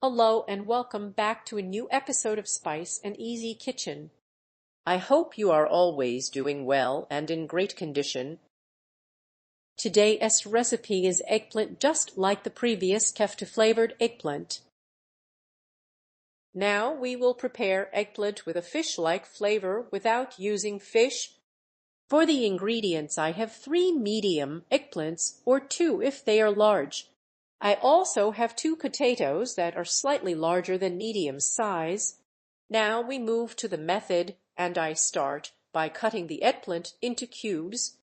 Hello and welcome back to a new episode of Spice and Easy Kitchen. I hope you are always doing well and in great condition. Today's recipe is eggplant just like the previous kefta-flavored eggplant. Now we will prepare eggplant with a fish-like flavor without using fish. For the ingredients I have 3 medium eggplants or 2 if they are large. I also have 2 potatoes that are slightly larger than medium size. Now we move to the method, and I start by cutting the eggplant into cubes.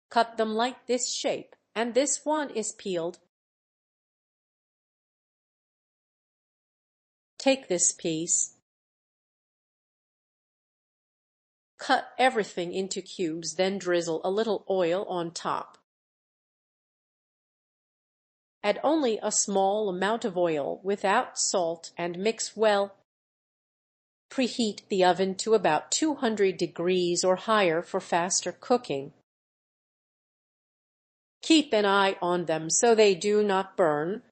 Cut them like this shape, and this one is peeled. Take this piece. Cut everything into cubes, then drizzle a little oil on top. Add only a small amount of oil without salt and mix well. Preheat the oven to about 200 degrees or higher for faster cooking. Keep an eye on them so they do not burn.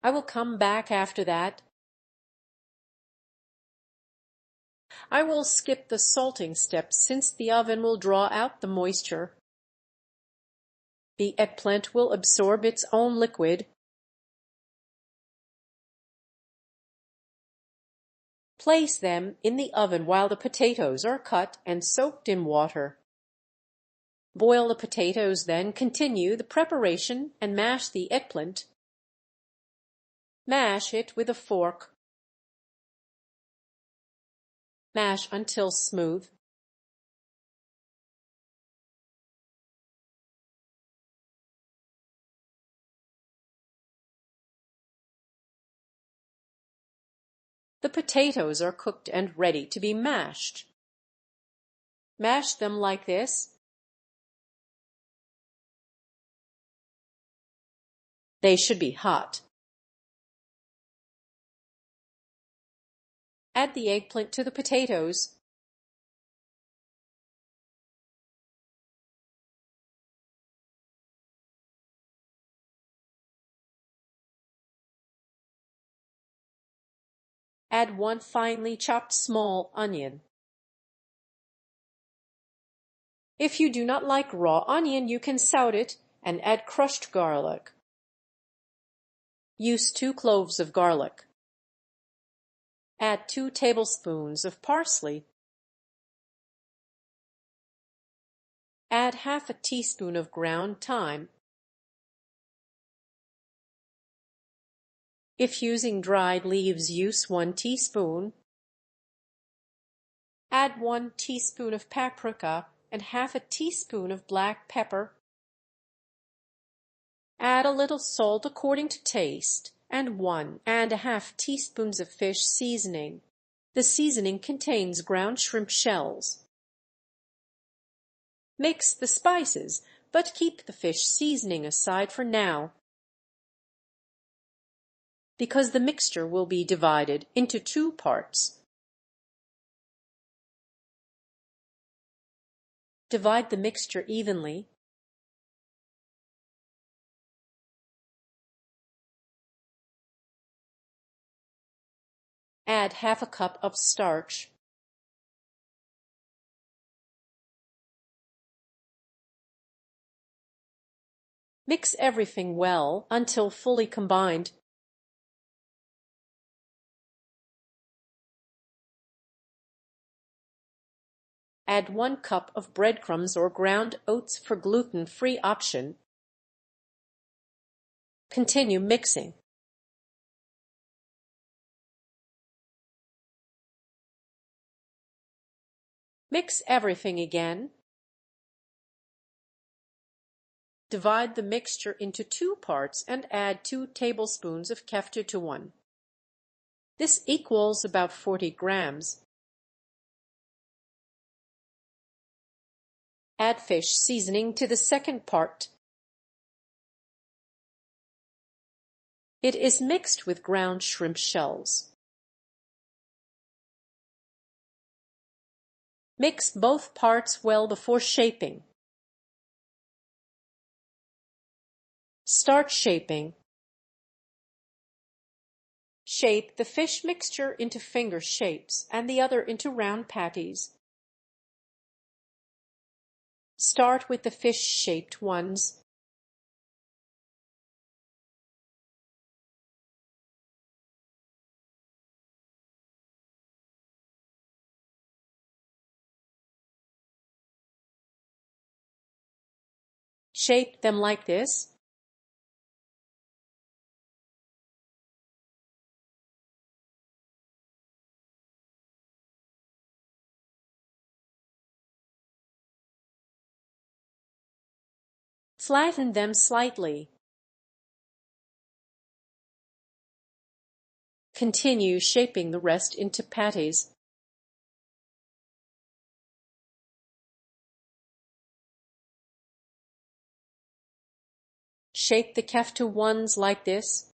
I will come back after that. I will skip the salting step since the oven will draw out the moisture. The eggplant will absorb its own liquid. Place them in the oven while the potatoes are cut and soaked in water. Boil the potatoes, then continue the preparation and mash the eggplant. Mash it with a fork. Mash until smooth. The potatoes are cooked and ready to be mashed. Mash them like this. They should be hot. Add the eggplant to the potatoes. Add 1 finely chopped small onion. If you do not like raw onion, you can saute it and add crushed garlic. Use 2 cloves of garlic. Add 2 tablespoons of parsley. Add half a teaspoon of ground thyme. If using dried leaves, use 1 teaspoon. Add 1 teaspoon of paprika and half a teaspoon of black pepper. Add a little salt according to taste and 1½ teaspoons of fish seasoning. The seasoning contains ground shrimp shells. Mix the spices, but keep the fish seasoning aside for now, because the mixture will be divided into 2 parts. Divide the mixture evenly. Add half a cup of starch. Mix everything well until fully combined. Add 1 cup of breadcrumbs or ground oats for gluten-free option. Continue mixing. Mix everything again. Divide the mixture into 2 parts and add 2 tablespoons of kefta to 1. This equals about 40 grams. Add fish seasoning to the second part. It is mixed with ground shrimp shells. Mix both parts well before shaping. Start shaping. Shape the fish mixture into finger shapes and the other into round patties. Start with the fish-shaped ones. Shape them like this. Flatten them slightly. Continue shaping the rest into patties. Shape the kefta ones like this.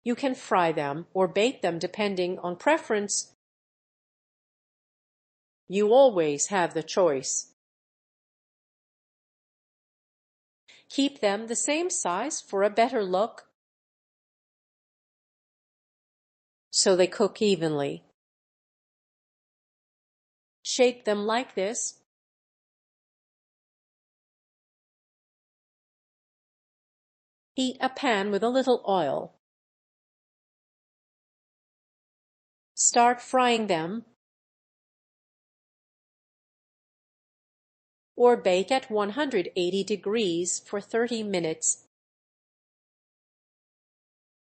You can fry them or bake them depending on preference. You always have the choice. Keep them the same size for a better look, so they cook evenly. Shape them like this. Heat a pan with a little oil. Start frying them, or bake at 180 degrees for 30 minutes.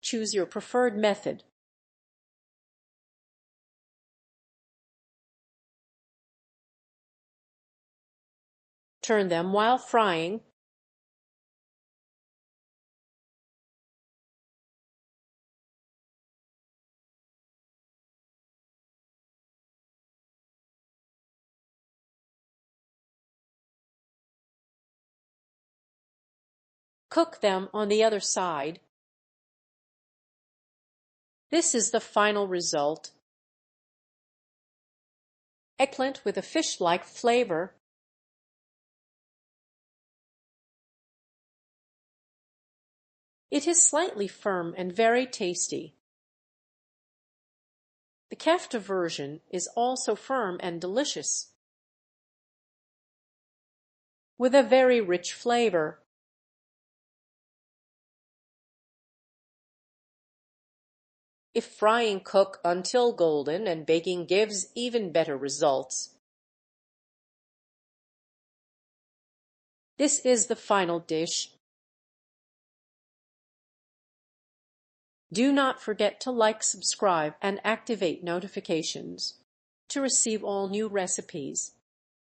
Choose your preferred method. Turn them while frying. Cook them on the other side. This is the final result. Eggplant with a fish-like flavor. It is slightly firm and very tasty. The kefta version is also firm and delicious, with a very rich flavor. If frying, cook until golden, and baking gives even better results. This is the final dish. Do not forget to like, subscribe, and activate notifications to receive all new recipes.